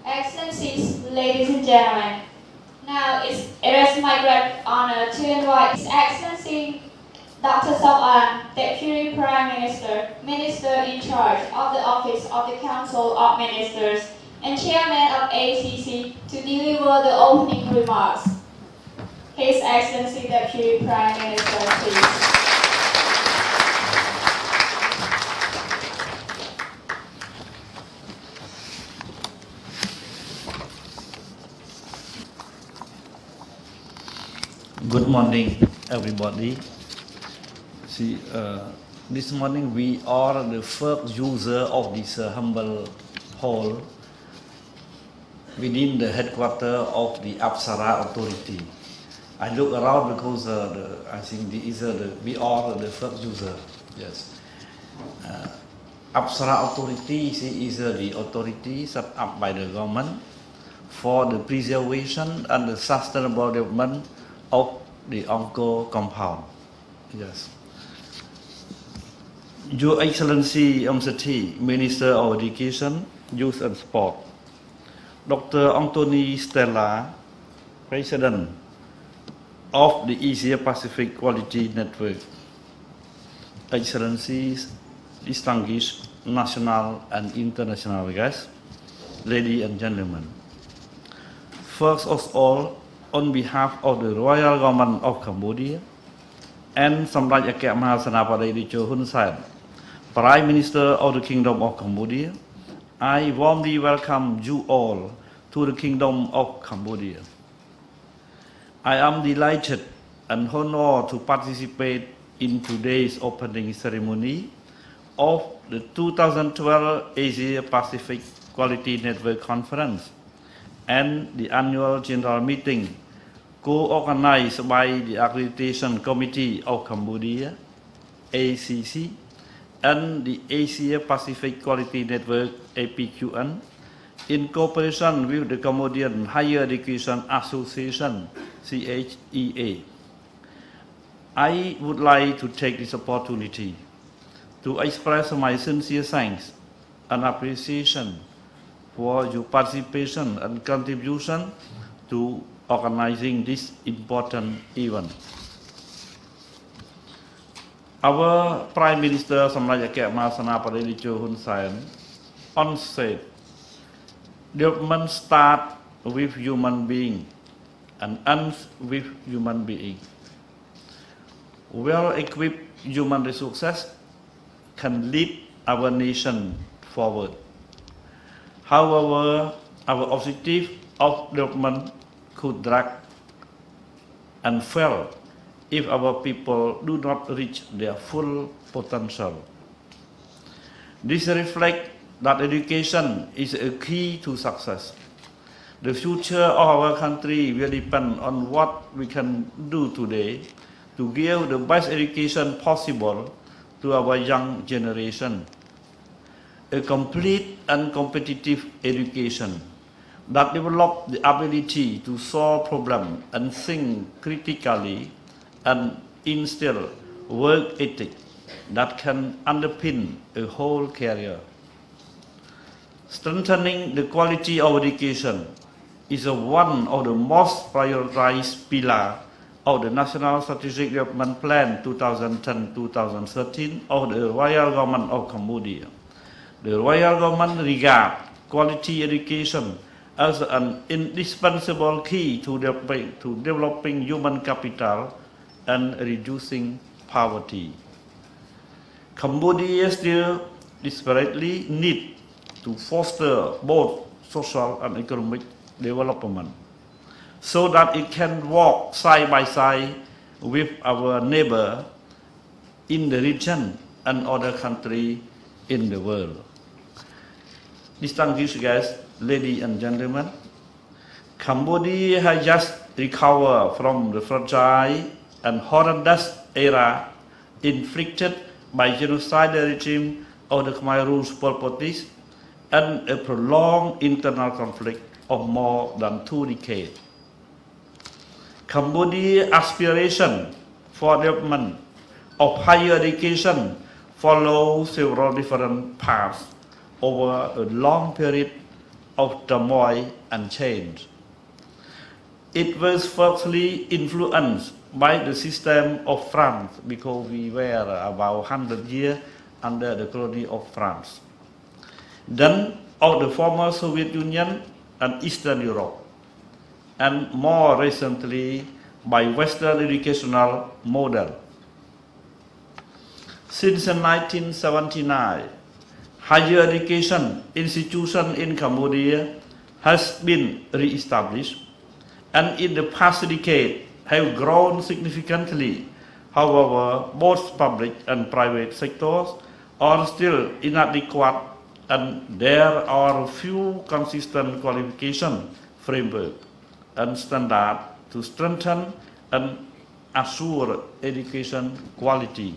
Excellencies, ladies and gentlemen, now it is my great honor to invite His Excellency Dr. Apqn, Deputy Prime Minister, Minister in charge of the Office of the Council of Ministers, and Chairman of ACC to deliver the opening remarks. His Excellency Deputy Prime Minister, please. Good morning, everybody. See, this morning we are the first user of this humble hall within the headquarters of the Apsara authority. I look around because I think we are the first user. Yes. Apsara authority is the authority set up by the government for the preservation and the sustainable development of the Apqn compound. Yes. Your Excellency MCT, Minister of Education, Youth and Sport, Dr. Anthony Stella, President of the Asia Pacific Quality Network, Excellencies, distinguished national and international guests, ladies and gentlemen. First of all, on behalf of the Royal Government of Cambodia and Samdech Apqn Mahasenapadei Hun Sen, Prime Minister of the Kingdom of Cambodia, I warmly welcome you all to the Kingdom of Cambodia. I am delighted and honored to participate in today's opening ceremony of the 2012 Asia Pacific Quality Network Conference and the annual general meeting co-organized by the Accreditation Committee of Cambodia, ACC, and the Asia Pacific Quality Network, Apqn, in cooperation with the Cambodian Higher Education Association, CHEA. I would like to take this opportunity to express my sincere thanks and appreciation for your participation and contribution to organizing this important event. Our Prime Minister Samdech Apqn Mahasenapadei Hun Sen once said, development starts with human being and ends with human being. Well-equipped human resources can lead our nation forward. However, our objective of development could drag and fail if our people do not reach their full potential. This reflects that education is a key to success. The future of our country will depend on what we can do today to give the best education possible to our young generation. A complete and competitive education that develops the ability to solve problems and think critically and instill work ethic that can underpin a whole career. Strengthening the quality of education is one of the most prioritized pillars of the National Strategic Development Plan 2010-2013 of the Royal Government of Cambodia. The Royal Government regards quality education as an indispensable key to developing human capital and reducing poverty. Cambodia still desperately needs to foster both social and economic development so that it can walk side by side with our neighbor in the region and other countries in the world. Distinguished guests, ladies and gentlemen, Cambodia has just recover from the fragile and horrendous era inflicted by genocide regime of the Khmer Rouge Pol Potis and a prolonged internal conflict of more than 2 decades. Cambodia's aspiration for development of higher education follow several different paths over a long period of turmoil and change. It was firstly influenced by the system of France because we were about 100 years under the colony of France. Then of the former Soviet Union and Eastern Europe, and more recently by Western educational model. Since 1979, higher education institution in Cambodia has been re-established, and in the past decade have grown significantly. However, both public and private sectors are still inadequate, and there are few consistent qualification framework and standard to strengthen and assure education quality.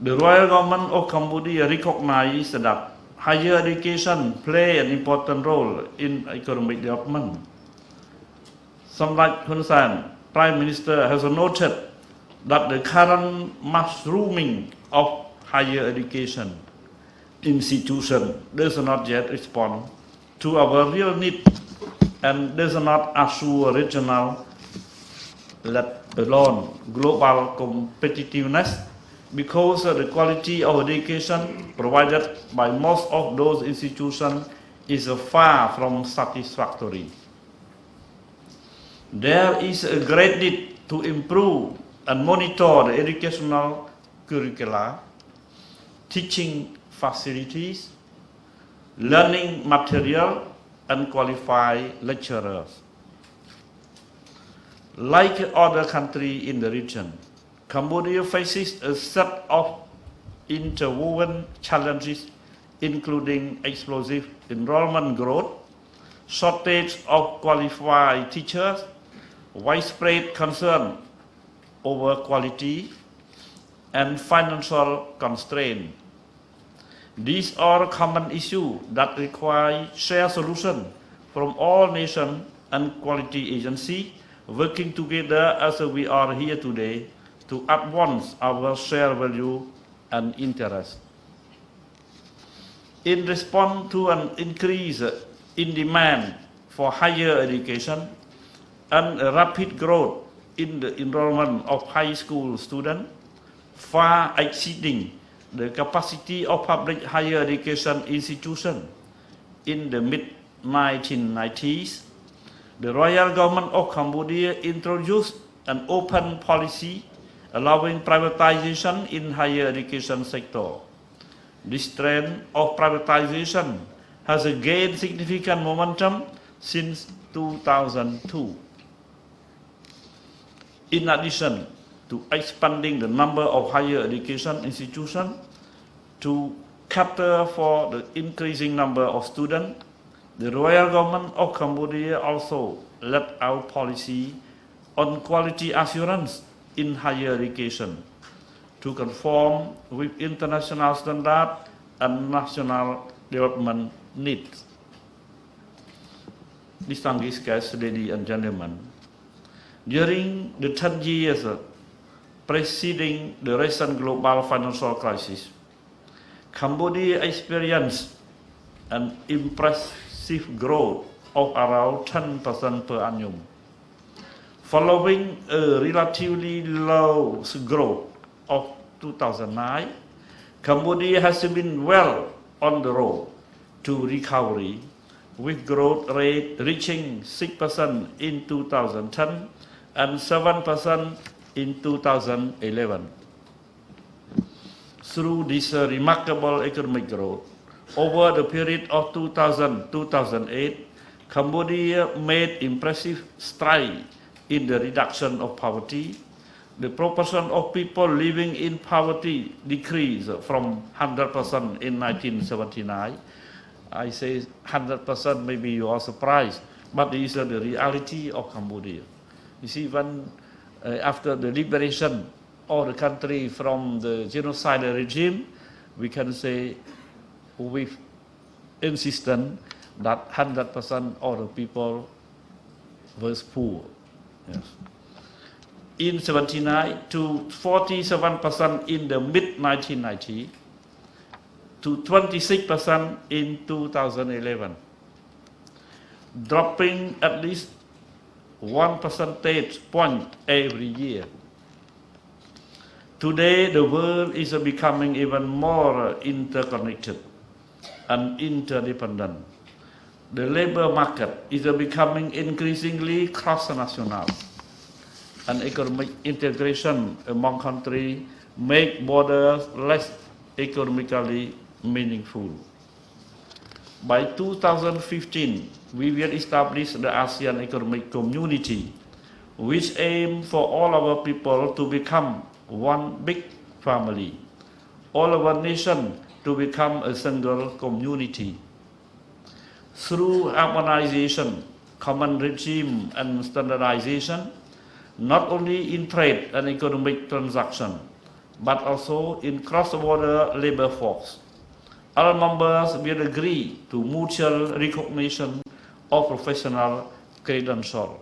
The Royal Government of Cambodia recognizes that higher education play an important role in economic development. Samdech Hun Sen, Prime Minister, has noted that the current mushrooming of higher education institution does not yet respond to our real need and does not assure regional, let alone global competitiveness, because the quality of education provided by most of those institutions is far from satisfactory. There is a great need to improve and monitor the educational curricula, teaching facilities, learning material, and qualified lecturers. Like other countries in the region, Cambodia faces a set of interwoven challenges, including explosive enrollment growth, shortage of qualified teachers, widespread concern over quality, and financial constraint. These are common issues that require shared solution from all nations and quality agencies working together as we are here today to advance our shared value and interest. In response to an increase in demand for higher education and a rapid growth in the enrollment of high school students, far exceeding the capacity of public higher education institutions in the mid-1990s, the Royal Government of Cambodia introduced an open policy allowing privatization in higher education sector. This trend of privatization has gained significant momentum since 2002. In addition to expanding the number of higher education institutions to cater for the increasing number of students, the Royal Government of Cambodia also led out policy on quality assurance in higher education to conform with international standards and national development needs. Distinguished guests, ladies and gentlemen, during the 10 years preceding the recent global financial crisis, Cambodia experienced an impressive growth of around 10% per annum. Following a relatively low growth of 2009, Cambodia has been well on the road to recovery, with growth rate reaching 6% in 2010 and 7% in 2011. Through this remarkable economic growth, over the period of 2000-2008, Cambodia made impressive strides in the reduction of poverty. The proportion of people living in poverty decreased from 100% in 1979. I say 100%, maybe you are surprised, but it is the reality of Cambodia. You see, when after the liberation of the country from the genocidal regime, we can say with insistence that 100% of the people was poor. Yes. In 79 to 47% in the mid 1990 to 26% in 2011, dropping at least 1 percentage point every year. Today, the world is becoming even more interconnected and interdependent. The labor market is becoming increasingly cross-national, and economic integration among countries make borders less economically meaningful. By 2015, we will establish the ASEAN Economic Community, which aims for all our people to become one big family, all our nations to become a single community. Through harmonization, common regime and standardization, not only in trade and economic transactions, but also in cross-border labor force, all members will agree to mutual recognition of professional credentials.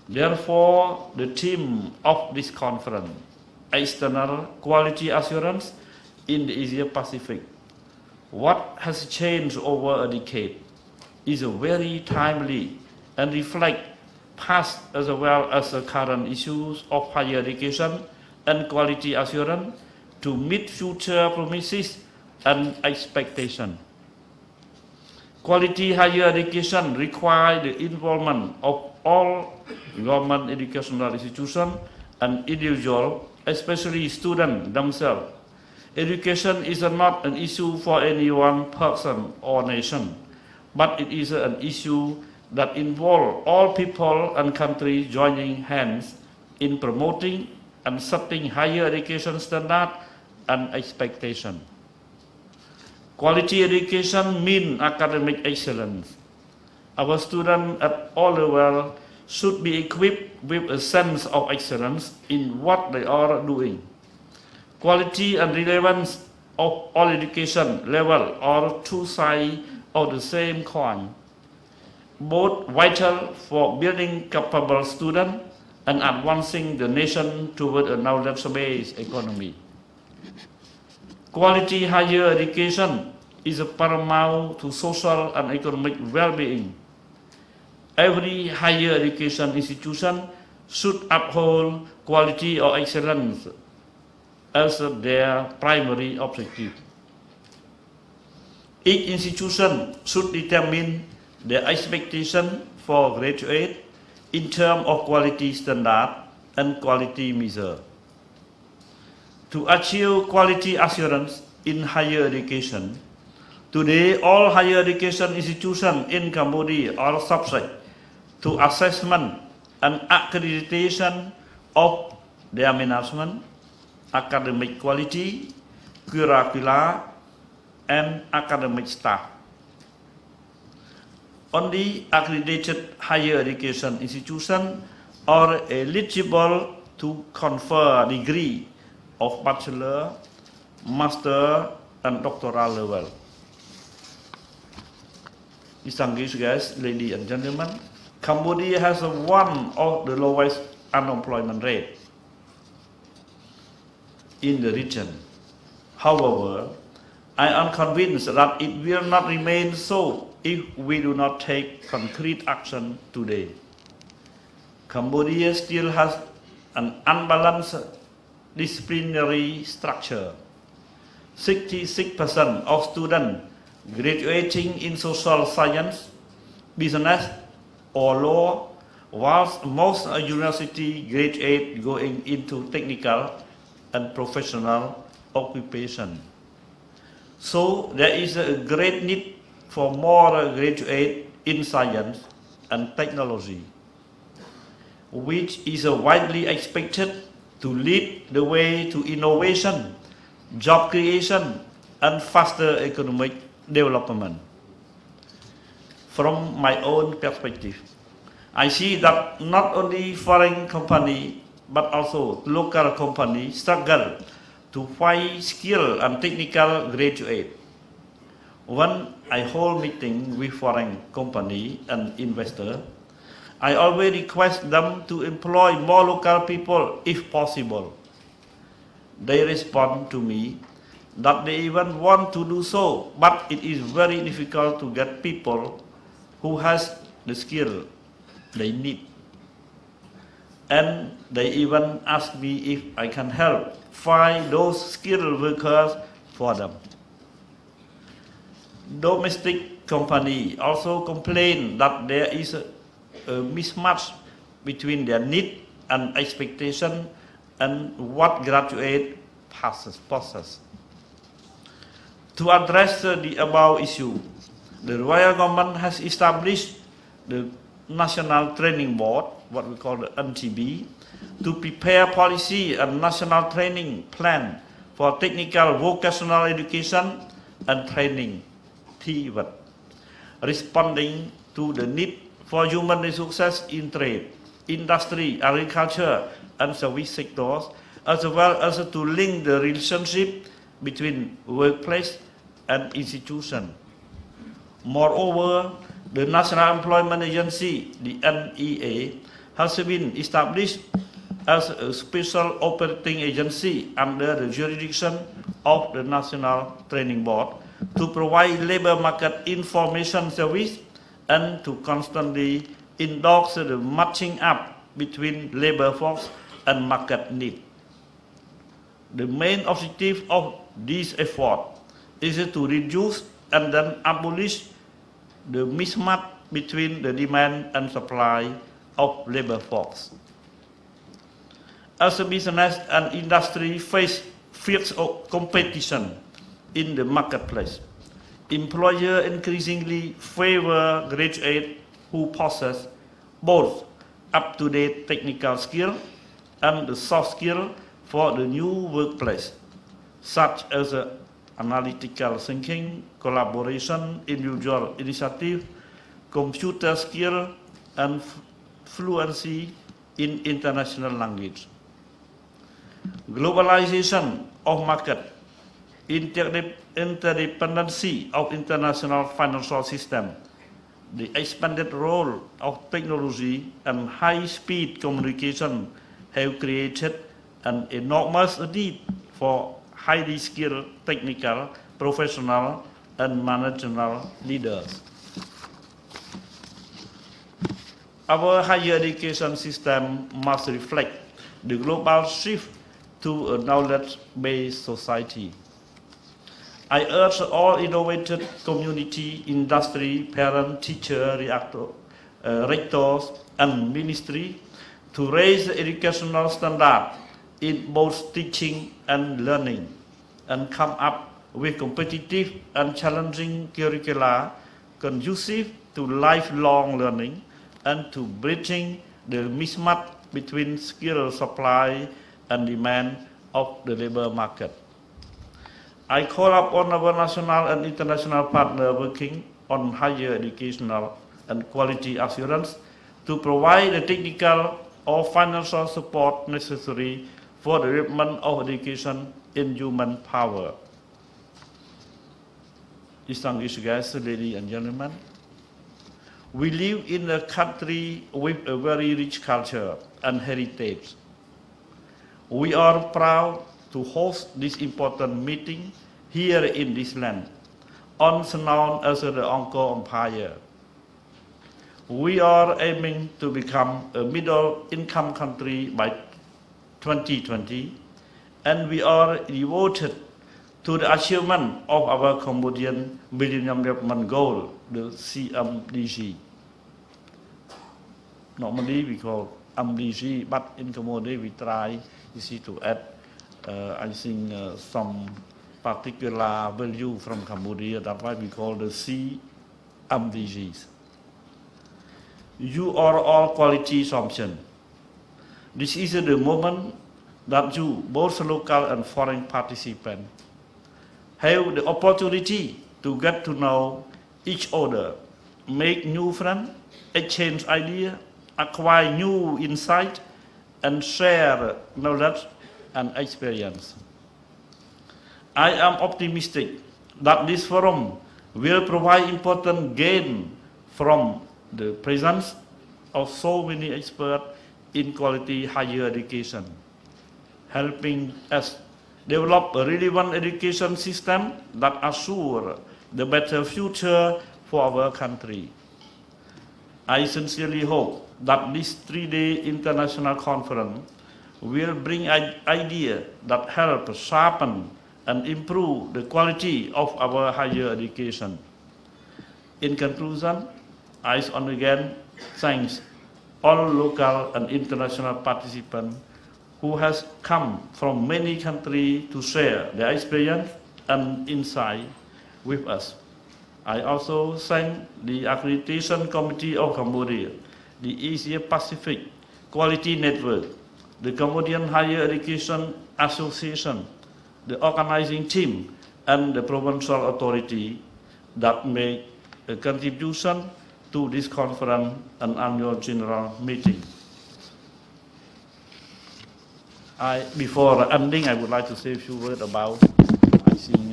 Therefore, the theme of this conference, External Quality Assurance in the Asia Pacific, what has changed over a decade, is very timely and reflects past as well as the current issues of higher education and quality assurance to meet future promises and expectations. Quality higher education requires the involvement of all government educational institutions and individuals, especially students themselves. Education is not an issue for any one person or nation, but it is an issue that involves all people and countries joining hands in promoting and setting higher education standards and expectations. Quality education means academic excellence. Our students at all levels should be equipped with a sense of excellence in what they are doing. Quality and relevance of all education levels are two sides of the same coin, both vital for building capable students and advancing the nation toward a knowledge-based economy. Quality higher education is paramount to social and economic well-being. Every higher education institution should uphold quality or excellence as their primary objective. Each institution should determine their expectation for graduates in terms of quality standard and quality measure. To achieve quality assurance in higher education, today all higher education institutions in Cambodia are subject to assessment and accreditation of their management, academic quality, curricula, and academic staff. Only accredited higher education institutions are eligible to confer a degree of bachelor, master, and doctoral level. Distinguished guests, ladies and gentlemen, Cambodia has one of the lowest unemployment rate in the region. However, I am convinced that it will not remain so if we do not take concrete action today. Cambodia still has an unbalanced disciplinary structure. 66% of students graduating in social science, business, or law, whilst most university graduates going into technical and professional occupation. So there is a great need for more graduates in science and technology, which is widely expected to lead the way to innovation, job creation, and faster economic development. from my own perspective. I see that not only foreign company but also local company struggle to find skilled and technical graduate. When I hold meeting with foreign company and investor, I always request them to employ more local people if possible. They respond to me that they even want to do so, but it is very difficult to get people who has the skill they need. And they even ask me if I can help find those skilled workers for them. Domestic company also complain that there is a mismatch between their need and expectation and what graduate possess. To address the above issue, the Royal Government has established the National Training Board, what we call the NTB, to prepare policy and national training plan for technical vocational education and training, TVET, responding to the need for human resources in trade, industry, agriculture, and service sectors, as well as to link the relationship between workplace and institution. Moreover, the National Employment Agency, the NEA, has been established as a special operating agency under the jurisdiction of the National Training Board to provide labor market information service and to constantly endorse the matching up between labor force and market need. The main objective of this effort is to reduce and then abolish the mismatch between the demand and supply of labor force. As a business and industry face fierce competition in the marketplace, employers increasingly favor graduates who possess both up-to-date technical skill and the soft skill for the new workplace, such as analytical thinking, collaboration, individual initiative, computer skill, and fluency in international language. Globalization of market, interdependency of international financial system, the expanded role of technology and high-speed communication have created an enormous need for highly skilled technical, professional, and managerial leaders. Our higher education system must reflect the global shift to a knowledge-based society. I urge all innovative community, industry, parent, teacher, rectors, and ministry to raise the educational standard in both teaching and learning, and come up with competitive and challenging curricula conducive to lifelong learning and to bridging the mismatch between skill supply and demand of the labor market. I call upon our national and international partners working on higher educational and quality assurance to provide the technical or financial support necessary for the development of education in human power. Distinguished guests, ladies and gentlemen, we live in a country with a very rich culture and heritage. We are proud to host this important meeting here in this land, once known as the Angkor Empire. We are aiming to become a middle-income country by 2020, and we are devoted to the achievement of our Cambodian Millennium Development Goal, the CMDG. Normally we call MDG, but in Cambodia we try to add, I think, some particular value from Cambodia. That's why we call the CMDGs. You are all quality champions. This is the moment that you, both local and foreign participants, have the opportunity to get to know each other make new friends, exchange ideas, acquire new insight, and share knowledge and experience. I am optimistic that this forum will provide important gain from the presence of so many experts in quality higher education, helping us develop a relevant education system that assure the better future for our country. I sincerely hope that this 3-day international conference will bring ideas that help sharpen and improve the quality of our higher education. In conclusion, I once again thank all local and international participants who has come from many countries to share their experience and insight with us. I also thank the Accreditation Committee of Cambodia, the Asia Pacific Quality Network, the Cambodian Higher Education Association, the organizing team, and the provincial authority that make a contribution to this conference and annual general meeting. Before ending, I would like to say a few words about, I think,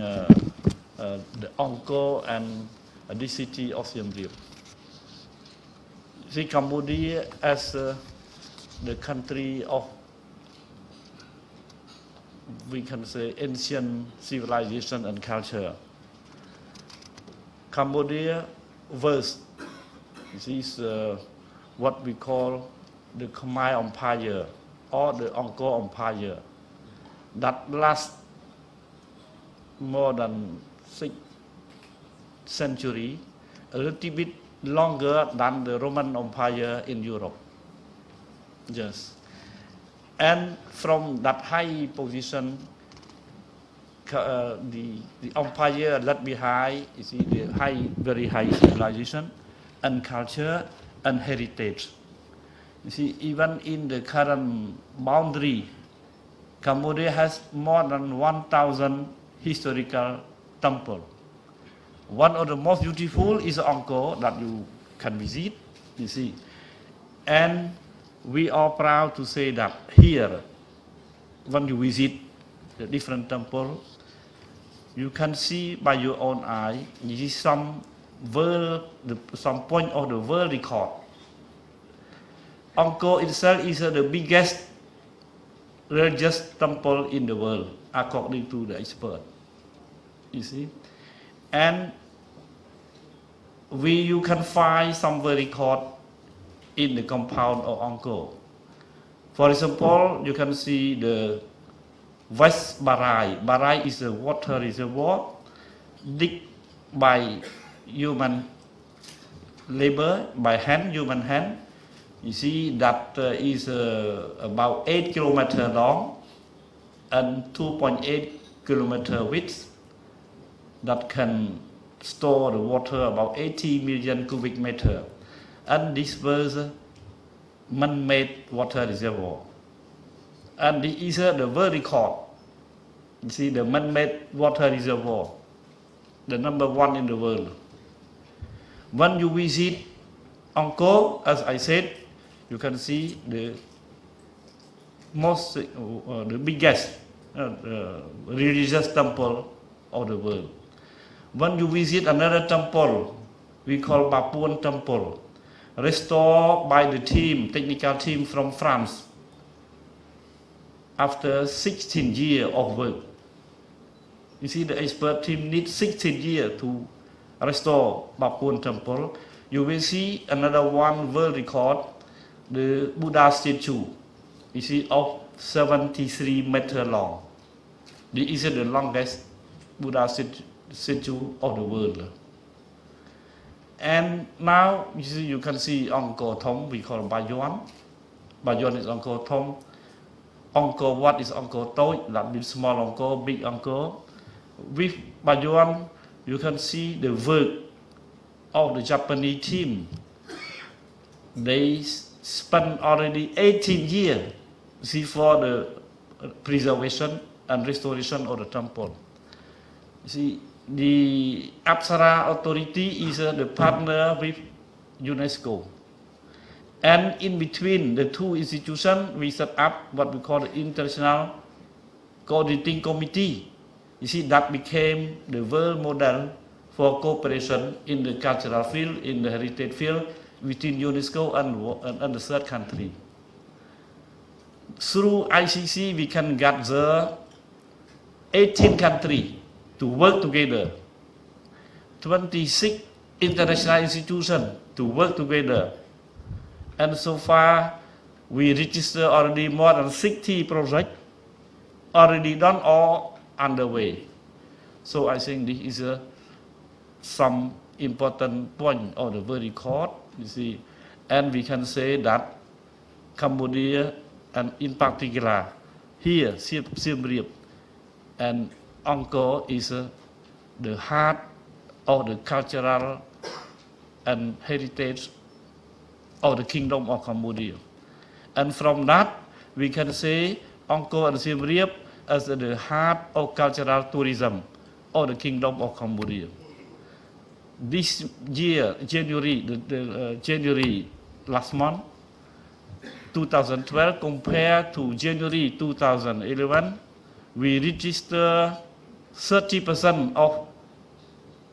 the Angkor and the city of Siem Reap. See, Cambodia as the country of, we can say, ancient civilization and culture. Cambodia was, this is what we call the Khmer Empire or the Angkor Empire that lasts more than 6 centuries, a little bit longer than the Roman Empire in Europe. Yes. And from that high position, the empire left behind, you see, the very high civilization and culture and heritage. You see, even in the current boundary, Cambodia has more than 1,000 historical temples. One of the most beautiful is Angkor that you can visit, you see. And we are proud to say that here, when you visit the different temples, you can see by your own eye, you see some point of the world record. Angkor itself is the biggest religious temple in the world, according to the expert. You see, and you can find some record in the compound of Angkor. For example, you can see the West Barai. Barai is a water reservoir dig by human labor, by hand, human hand. You see that is about 8 kilometers long and 2.8 kilometers width that can store the water about 80 million cubic meters. And this was a man-made water reservoir. And this is the world record. You see, the man-made water reservoir, the number 1 in the world. When you visit Angkor, as I said, you can see the biggest religious temple of the world. When you visit another temple, we call Apqn temple, restored by the technical team from France, after 16 years of work. You see, the expert team needs 16 years to restore Apqn temple. You will see another one world record, the Buddha statue, you see, of 73 meters long. This is the longest Buddha statue of the world. And now you can see Angkor Thom, we call Bayon. Bayon is Angkor Thom. Angkor Wat is Angkor Toi, that means small Angkor, big Angkor. With Bayon, you can see the work of the Japanese team. They spent already 18 years for the preservation and restoration of the temple. You see, the Apsara authority is the partner with UNESCO. And in between the two institutions, we set up what we call the International Coordinating Committee. You see, that became the world model for cooperation in the cultural field, in the heritage field, within UNESCO and the third country. Through ICC, we can gather 18 countries to work together, 26 international institutions to work together, and so far we register already more than 60 projects already done or underway. So I think this is some important point of the world record, you see, and we can say that Cambodia, and in particular here, Siem Reap and Angkor is the heart of the cultural and heritage of the Kingdom of Cambodia. And from that, we can say Angkor and Siem Reap as the heart of cultural tourism of the Kingdom of Cambodia. This year, January last month, 2012, compared to January 2011, we register 30% of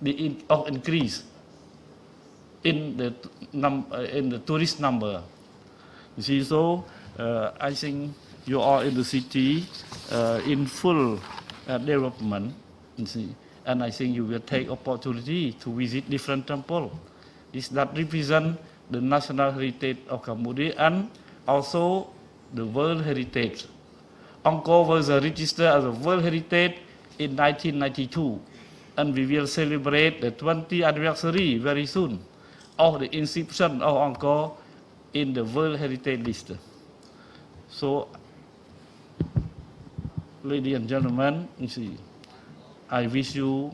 the increase in the tourist number. You see, so I think you are in the city in full development. You see, and I think you will take opportunity to visit different temples. This that represent the national heritage of Cambodia and also the World Heritage. Angkor was registered as a World Heritage in 1992, and we will celebrate the 20th anniversary very soon of the inscription of Angkor in the World Heritage list. So, ladies and gentlemen, you see, I wish you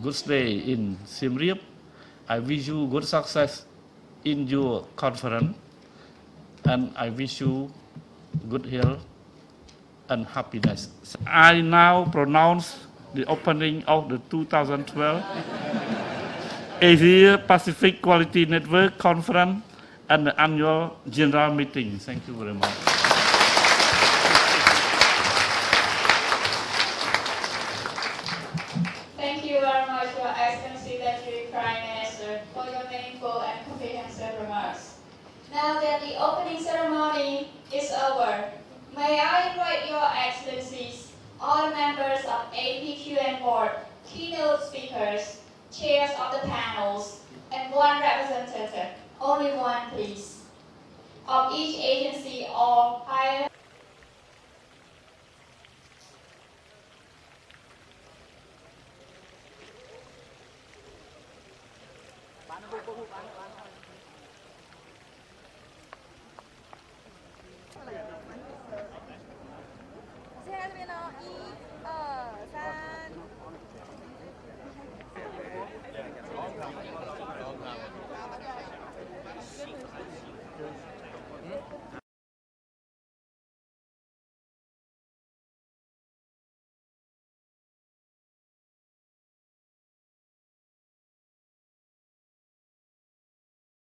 good stay in Siem Reap. I wish you good success in your conference, and I wish you good health and happiness. I now pronounce the opening of the 2012 Asia Pacific Quality Network Conference and the annual general meeting. Thank you very much. Thank you very much, Your Excellency, Deputy Prime Minister, for your meaningful and comprehensive remarks. Now that the opening ceremony is over, may I invite Your Excellencies, all the members of Apqn board, keynote speakers, chairs of the panels, and one representative, only one please, of each agency or higher. Bán